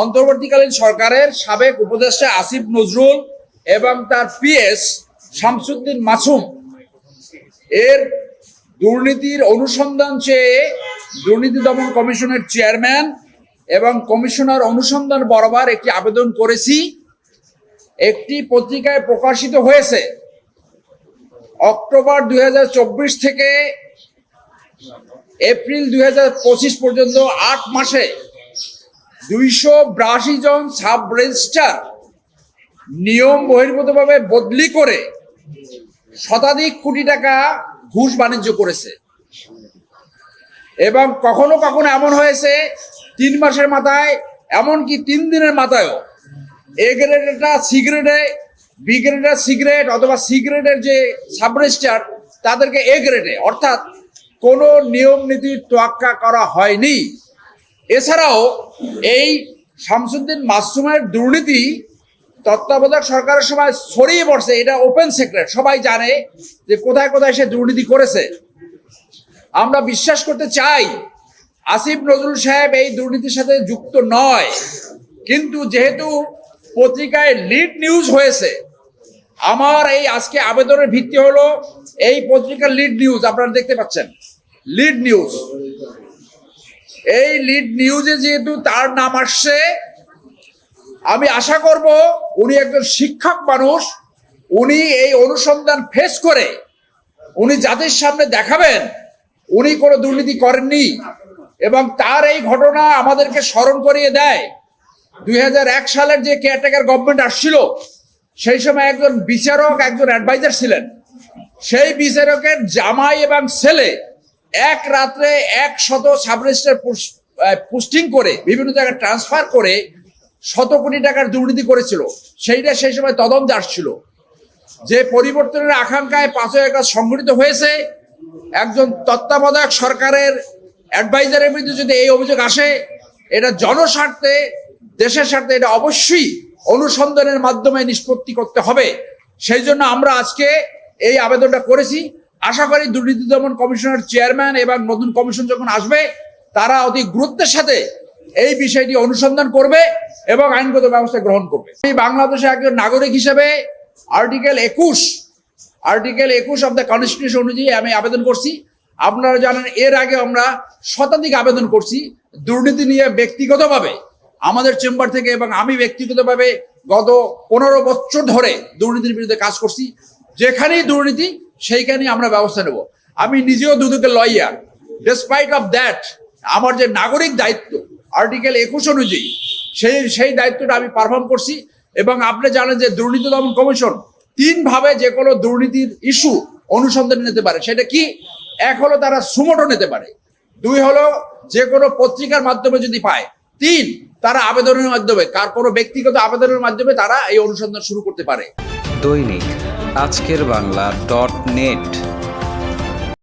অন্তর্বর্তীকালীন সরকারের সাবেক উপদেষ্টা আসিফ নজরুল এবং তার পিএস শামসুদ্দিন মাসুম এর দুর্নীতির অনুসন্ধান চেয়ে দুর্নীতি দমন কমিশনের চেয়ারম্যান এবং কমিশনার অনুসন্ধান বরাবর একটি আবেদন করেছি। একটি পত্রিকায় প্রকাশিত হয়েছে। অক্টোবর 2024 থেকে এপ্রিল 2025 পর্যন্ত 8 মাসে 282 জন সাব রেজিস্ট্রার নিয়ম বহির্ভূতভাবে বদলি করে শতাধিক কোটি টাকা ঘুষ বাণিজ্য করেছে। এবং কখনো কখনো এমন হয়েছে 3 মাসের মাথায়, এমনকি 3 দিনের মাথায়ও এ গ্রেডেরটা সি গ্রেডে, বি গ্রেডের সি গ্রেড অথবা সি গ্রেডের যে সাব রেজিস্ট্রার তাদেরকে এ গ্রেডে, অর্থাৎ কোনো নিয়ম নীতির তোয়াক্কা করা হয়নি। এছাড়াও এই শামসুদ্দিন মাসুমের দুর্নীতি তত্ত্বাবধায়ক সরকারের সময় ছড়িয়ে পড়ছে। এটা ওপেন সিক্রেট, সবাই জানে যে কোথায় কোথায় সে দুর্নীতি করেছে। আমরা বিশ্বাস করতে চাই আসিফ নজরুল সাহেব এই দুর্নীতির সাথে যুক্ত নয়, কিন্তু যেহেতু পত্রিকায় লিড নিউজ হয়েছে, আমার এই আজকে আবেদনের ভিত্তি হলো এই পত্রিকার লিড নিউজ আপনারা দেখতে পাচ্ছেন, লিড নিউজ। এই লিড নিউজে যেহেতু তার নাম আসছে, আমি আশা করব উনি একজন শিক্ষক মানুষ, উনি এই অনুসন্ধান ফেস করে উনি জাতির সামনে দেখাবেন উনি কোনো দুর্নীতি করেননি। এবং তার এই ঘটনা আমাদেরকে স্মরণ করিয়ে দেয় 2001 সালের যে কেয়ারটেকার গভর্নমেন্ট আসছিল, সেই সময় একজন বিচারক, একজন অ্যাডভাইজার ছিলেন। সেই বিচারকের জামাই এবং ছেলে এক রাত্রে 100 সাব রেজিস্ট্রার পোস্টিং করে বিভিন্ন জায়গায় ট্রান্সফার করে 100 কোটি টাকার দুর্নীতি করেছিল। সেইটা সেই সময় তদন্তে আসছিল। যে পরিবর্তনের আকাঙ্ক্ষায় 5ই আগস্ট সংঘটিত হয়েছে, একজন তত্ত্বাবধায়ক সরকারের অ্যাডভাইজারের বিরুদ্ধে যদি এই অভিযোগ আসে, এটা জনস্বার্থে, দেশের স্বার্থে এটা অবশ্যই অনুসন্ধানের মাধ্যমে নিষ্পত্তি করতে হবে। সেই জন্য আমরা আজকে এই আবেদনটা করেছি। আশা করি দুর্নীতি দমন কমিশনের চেয়ারম্যান এবং নতুন কমিশন যখন আসবে, তারা অতি গুরুত্বের সাথে এই বিষয়টি অনুসন্ধান করবে এবং আইনগত ব্যবস্থা গ্রহণ করবে। এই বাংলাদেশে একজন নাগরিক হিসেবে আর্টিকেল 21 অফ দ্য কনস্টিটিউশন অনুযায়ী আমি আবেদন করছি। আপনারা জানেন এর আগে আমরা শতাধিক আবেদন করছি দুর্নীতি নিয়ে ব্যক্তিগতভাবে আমাদের চেম্বার থেকে, এবং আমি ব্যক্তিগতভাবে গত 15 বছর ধরে দুর্নীতির বিরুদ্ধে কাজ করছি। যেখানেই দুর্নীতি সেইখানেই আমরা ব্যবস্থা নেব। আমি নিজেও দুদকের লয়ার। ডিসপাইট অফ দ্যাট, আমার যে নাগরিক দায়িত্ব আর্টিকেল 21 অনুযায়ী সেই দায়িত্বটা আমি পারফর্ম করছি। এবং আপনি জানেন যে দুর্নীতি দমন কমিশন 3 ভাবে যে কোনো দুর্নীতির ইস্যু অনুসন্ধান নিতে পারে। সেটা কি? 1 হলো তারা সুমোটো নিতে পারে, 2 হলো যে কোনো পত্রিকার মাধ্যমে যদি পায়, 3 তারা আবেদনের মাধ্যমে, কার কোনো ব্যক্তিগত আবেদনের মাধ্যমে তারা এই অনুসন্ধান শুরু করতে পারে। দৈনিক আজকের বাংলা .net